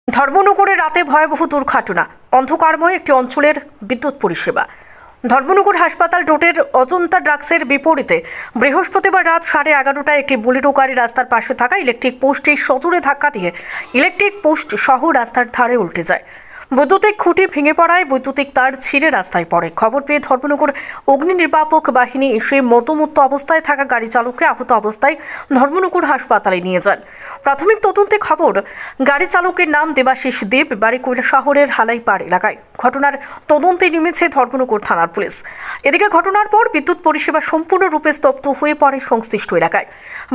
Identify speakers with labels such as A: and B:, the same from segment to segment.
A: ধর্মনগরে রাতে ভয়াবহ দুর্ঘটনা, অন্ধকারময় একটি অঞ্চলের বিদ্যুৎ পরিষেবা। ধর্মনগর হাসপাতাল রোডের অজন্তা ড্রাগসের বিপরীতে বৃহস্পতিবার রাত 11:30টায় একটি বুলেরো গাড়ি রাস্তার পাশে থাকা ইলেকট্রিক পোস্টে সজোরে ধাক্কা দিয়ে ইলেকট্রিক পোস্ট সহ রাস্তার ধারে উল্টে যায়। বৈদ্যুতিক খুঁটি ভেঙে পড়ায় বৈদ্যুতিক তার ছিঁড়ে রাস্তায় পড়ে। খবর পেয়ে ধর্মনগর অগ্নি নির্বাপক বাহিনী এসে মতমুক্ত অবস্থায় থাকা গাড়ি চালককে আহত অবস্থায় ধর্মনগর হাসপাতালে নিয়ে যান। প্রাথমিক তদন্তে খবর, গাড়ি চালকের নাম দেবাশিস দেব, বাড়ি কৈলাসহরের হালাইপাড় এলাকায়। ঘটনার তদন্তে নেমেছে ধর্মনগর থানার পুলিশ। এদিকে ঘটনার পর বিদ্যুৎ পরিষেবা সম্পূর্ণরূপে স্তব্ধ হয়ে পড়ে সংশ্লিষ্ট এলাকায়।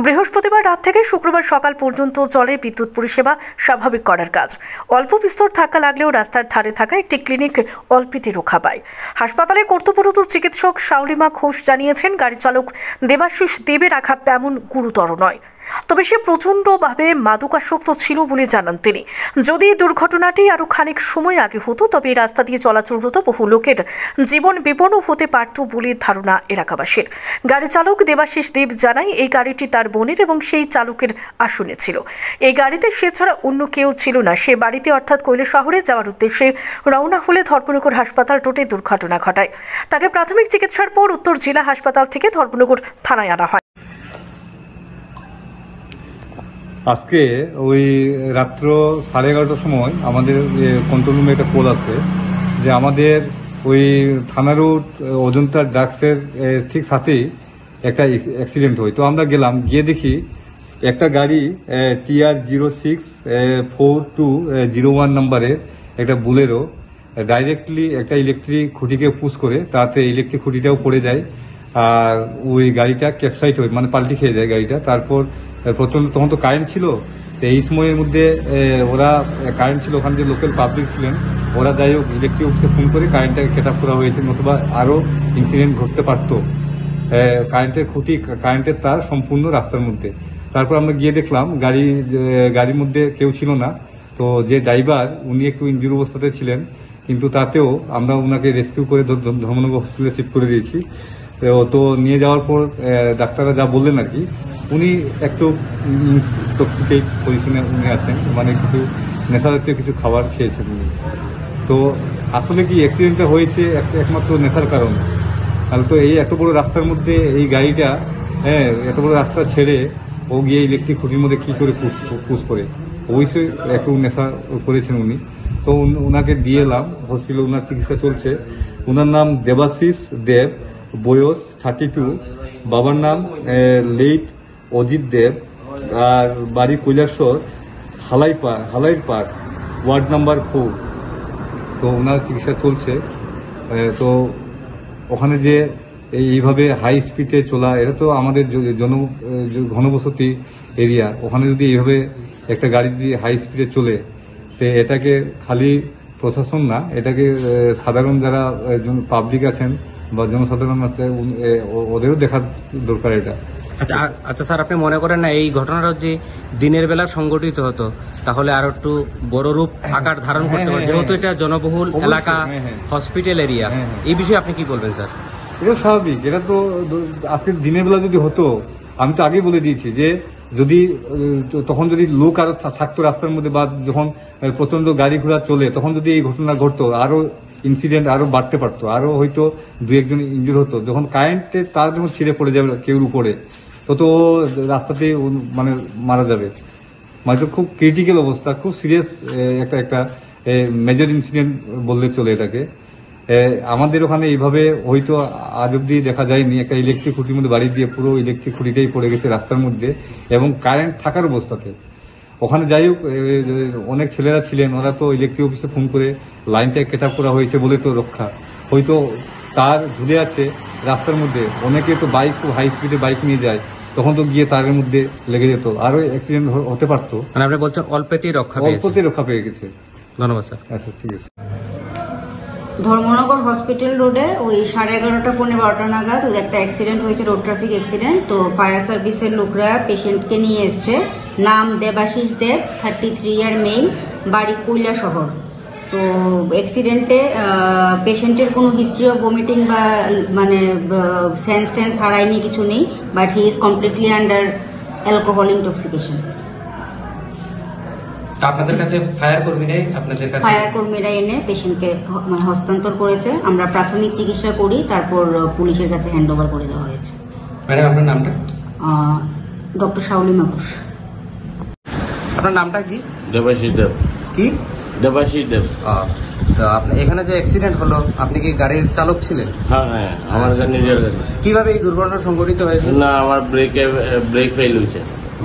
A: বৃহস্পতিবার রাত থেকে শুক্রবার সকাল পর্যন্ত চলে বিদ্যুৎ পরিষেবা স্বাভাবিক করার কাজ। অল্প বিস্তর ধাক্কা লাগলেও রাস্তার ধারে থাকা একটি ক্লিনিক অল্পেতে রক্ষা পায়। হাসপাতালে কর্তব্যরত চিকিৎসক শাওলিমা ঘোষ জানিয়েছেন, গাড়ি চালক দেবাশিস দেবের আঘাত তেমন গুরুতর নয়, তবে সে প্রচণ্ডভাবে মাদকাসক্ত ছিল বলে জানান তিনি। যদি দুর্ঘটনাটি আরও খানিক সময় আগে হতো তবে এই রাস্তা দিয়ে চলাচলরত বহু লোকের জীবন বিপন্ন হতে পারত বলে ধারণা এলাকাবাসীর। গাড়ি চালক দেবাশিস দেব জানায়, এই গাড়িটি তার বোনের এবং সেই চালকের আসনে ছিল। এই গাড়িতে সে ছাড়া অন্য কেউ ছিল না। সে বাড়িতে অর্থাৎ কৈলাসহরে যাওয়ার উদ্দেশ্যে রওনা হলে ধর্মনগর হাসপাতাল রোডে দুর্ঘটনা ঘটায়। তাকে প্রাথমিক চিকিৎসার পর উত্তর জেলা হাসপাতাল থেকে ধর্মনগর থানায় আনা হয়।
B: আজকে ওই রাত্র 11:30টার সময় আমাদের কন্ট্রোল রুমে একটা কল আছে যে আমাদের ওই থানা রোড অজন্তা ড্রাগসের ঠিক সাথেই একটা অ্যাক্সিডেন্ট হয়। তো আমরা গেলাম, গিয়ে দেখি একটা গাড়ি TR064201 নম্বরের একটা বুলেরো ডাইরেক্টলি একটা ইলেকট্রিক খুঁটিকে পুশ করে, তাতে ইলেকট্রিক খুঁটিটাও পড়ে যায় আর ওই গাড়িটা ক্যাপসাইট হয়, মানে পাল্টি খেয়ে যায় গাড়িটা। তারপর প্রচন্ড তখন তো কারেন্ট ছিল, তো এই সময়ের মধ্যে ওরা কারেন্ট ছিল, ওখানে যে লোকাল পাবলিক ছিলেন ওরা যাই হোক ইলেকট্রিক অফিসে ফোন করে কারেন্টটাকে কেট আপ করা হয়েছে, নতুবা আরও ইনসিডেন্ট ঘটতে পারতো। কারেন্টের খুঁটি, কারেন্টের তার সম্পূর্ণ রাস্তার মধ্যে। তারপর আমরা গিয়ে দেখলাম গাড়ির মধ্যে কেউ ছিল না। তো যে ড্রাইভার উনি একটু ইনজুরি অবস্থাতে ছিলেন, কিন্তু তাতেও আমরা ওনাকে রেস্কিউ করে ধর্মনগর হসপিটালে শিফট করে দিয়েছি। তো নিয়ে যাওয়ার পর ডাক্তাররা যা বললেন আর কি, উনি একটু ইনটক্সিকেট পজিশনে উনি আছেন, মানে কিছু নেশাজাতীয় কিছু খাবার খেয়েছেন উনি। তো আসলে কি অ্যাক্সিডেন্টটা হয়েছে একমাত্র নেশার কারণে। তাহলে তো এই এত বড় রাস্তার মধ্যে এই গাড়িটা এত বড় রাস্তা ছেড়ে ও গিয়ে ইলেকট্রিক খুঁটির মধ্যে কি করে পুশ করে, অবশ্যই একটু নেশা করেছেন উনি। তো ওনাকে দিয়ে এলাম হসপিটালে, ওনার চিকিৎসা চলছে। ওনার নাম দেবাশিস দেব, বয়স 32, বাবার নাম লেট অজিত দেব, আর বাড়ি কৈলাসহর হালাইপাড় ওয়ার্ড নাম্বার 4। তো ওনার চিকিৎসা চলছে। তো ওখানে যে এইভাবে হাই স্পিডে চলা, এটা তো আমাদের ঘনবসতি এরিয়া, ওখানে যদি এইভাবে একটা গাড়ি যদি হাই স্পিডে চলে, তো এটাকে খালি প্রশাসন না, এটাকে সাধারণ যারা পাবলিক আছেন বা জনসাধারণ আছে ওদেরও দেখার দরকার এটা।
C: আচ্ছা স্যার, আপনি মনে করেন না এই ঘটনাটা যে দিনের বেলা সংঘটিত হতো তাহলে আরো একটু বড় রূপ আকার ধারণ করতে পারে, যেহেতু এটা জনবহুল এলাকা, হসপিটাল এরিয়া, এই বিষয়ে আপনি কি বলবেন স্যার?
B: এটা স্বাভাবিক, এটা তো আজকে দিনের বেলা যদি হতো, আমি তো আগেই বলে দিয়েছি যে যদি তখন যদি লোক আরো থাকতো রাস্তার মধ্যে, বা যখন প্রচন্ড গাড়ি ঘোড়া চলে তখন যদি এই ঘটনা ঘটতো, আরো ইনসিডেন্ট আরো বাড়তে পারতো, আরো হয়তো 2-1 জন ইনজুর হতো। যখন কারেন্টের তার যখন ছিঁড়ে পড়ে যাবে কেউর উপরে, তো রাস্তাতে মানে মারা যাবে। মানে তো খুব ক্রিটিক্যাল অবস্থা, খুব সিরিয়াস একটা মেজর ইনসিডেন্ট বললে চলে এটাকে। আমাদের ওখানে এইভাবে হয়তো আজ অব্দি দেখা যায়নি, একটা ইলেকট্রিক খুঁটির মধ্যে বাড়ি দিয়ে পুরো ইলেকট্রিক খুঁটিটাই পড়ে গেছে রাস্তার মধ্যে, এবং কারেন্ট থাকার অবস্থাতে। ওখানে যাই হোক অনেক ছেলেরা ছিলেন, ওরা তো ইলেকট্রিক অফিসে ফোন করে লাইনটা কেট আপ করা হয়েছে বলে তো রক্ষা। হয়তো তার ঝুলে আছে রাস্তার মধ্যে, অনেকে তো বাইক, খুব হাই স্পিডে বাইক নিয়ে যায়, তখন তো গিয়ে তারের মধ্যে লেগে যেত, আরো অ্যাক্সিডেন্ট হতে পারতো।
C: মানে আপনি বলছেন অল্পতেই
B: রক্ষা পেয়ে গেছে।
C: ধন্যবাদ স্যার।
B: আচ্ছা, ঠিক আছে।
D: ধর্মনগর হসপিটাল রোডে ওই 11:30 পৌনে 12টা নাগাদ ওই একটা অ্যাক্সিডেন্ট হয়েছে, রোড ট্রাফিক অ্যাক্সিডেন্ট। তো ফায়ার সার্ভিসের লোকরা পেশেন্টকে নিয়ে এসছে। নাম দেবাশিস দেব, 33 ইয়ার মেল, বাড়ি কৈলাসহর। তো অ্যাক্সিডেন্টে পেশেন্টের কোনো হিস্ট্রি অফ ভমিটিং বা মানে সেন্স টেন্স হারায়নি, কিছু নেই, but he is completely under alcohol intoxication.
C: তা আপনাদের কাছে ফায়ার কর্মীরাই আপনাদের কাছে
D: ফায়ার কর্মীরা এনে পেশেন্টকে মানে হস্তান্তর করেছে। আমরা প্রাথমিক চিকিৎসা করি, তারপর পুলিশের কাছে হ্যান্ড ওভার করে দেওয়া হয়েছে।
C: ম্যাডাম আপনার নামটা?
D: ডক্টর শাওলিমা ঘোষ।
C: আপনার নামটা কি?
E: দেবাশিস দেব।
C: কি?
E: দেবাশিস দেব।
C: তো আপনি এখানে যে অ্যাক্সিডেন্ট হলো, আপনি কি গাড়ির চালক ছিলেন?
E: হ্যাঁ হ্যাঁ, আমার নিজের গাড়ি।
C: কিভাবে এই দুর্ঘটনা সংঘটিত হয়েছে?
E: না, আমার ব্রেক ফেল হয়েছে।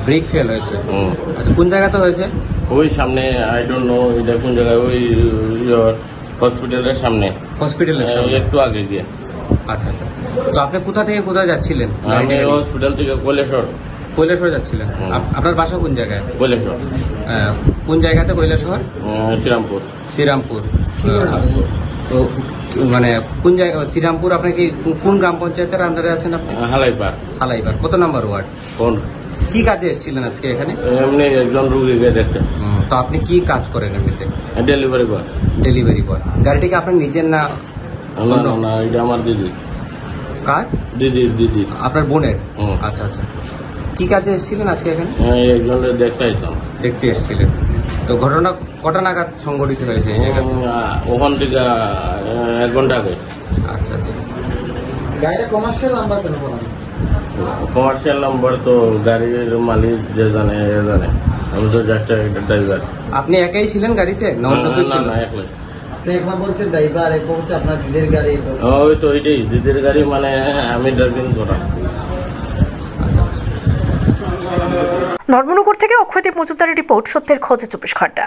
C: ব্রেক ফেল হয়েছে?
E: হুম।
C: আচ্ছা, কোন জায়গাতে হয়েছে?
E: ওই সামনে, আই ডোন্ট নো এটা কোন জায়গায়, ওই হসপিটালের সামনে,
C: হসপিটালের
E: একটু আগে গিয়ে।
C: আচ্ছা আচ্ছা। তো আপনি কোথা থেকে কোথায় যাচ্ছিলেন?
E: আমি হসপিটাল থেকে
C: কৈলাসহর যাচ্ছিলেন। আপনার বাসা কোন জায়গায়?
E: কৈলাসহর।
C: কোন জায়গাতে কৈলাসহর?
E: শ্রীরামপুর।
C: শ্রীরামপুর। তো মানে কোন জায়গা শ্রীরামপুর? আপনি কি কোন গ্রাম পঞ্চায়েতের আন্ডারে আছেন আপনি? হালাইবার। কত নম্বর ওয়ার্ড?
E: কোন?
C: কি কাজে এসেছিলেন আজকে এখানে?
E: এমনি একজন রুগীকে দেখতে।
C: তো আপনি কি কাজ করেন এমনিতে?
E: Delivery boy.
C: Delivery boy. গাড়িটি কি আপনার নিজের না?
E: না, এটা আমার দিদি।
C: কার?
E: দিদি।
C: আপনার বোনের?
E: হুম।
C: আচ্ছা আচ্ছা। কি কাজে এসেছিলেন আজকে এখানে?
E: একজনের দেখতে আসলাম।
C: দেখতে এসেছিলেন। তো ঘটনা কটা নাগাদ সংঘটিত হয়েছে এই জায়গায়?
E: ওখান থেকে 1 ঘন্টা আগে।
C: আচ্ছা আচ্ছা।
F: গাড়িটা কমার্শিয়াল নাম্বার কেন বলা?
E: কমার্শিয়াল নাম্বার তো গাড়ির মালিক যে জানে, আমি তো জাস্ট একটা ড্রাইভার।
C: আপনি একাই ছিলেন গাড়িতে না অন্য কেউ ছিল?
E: না, একলাই।
F: আপনি একবার বলছেন ড্রাইভার, একবার বলছে আপনার দিদির গাড়ি।
E: ওই তো এটাই দিদির গাড়ি, মানে আমি ড্রাইভিং করা।
A: ধর্মনগর থেকে অক্ষয়দীপ মজুমদারের রিপোর্ট, সত্যের খোঁজে 24 ঘন্টা।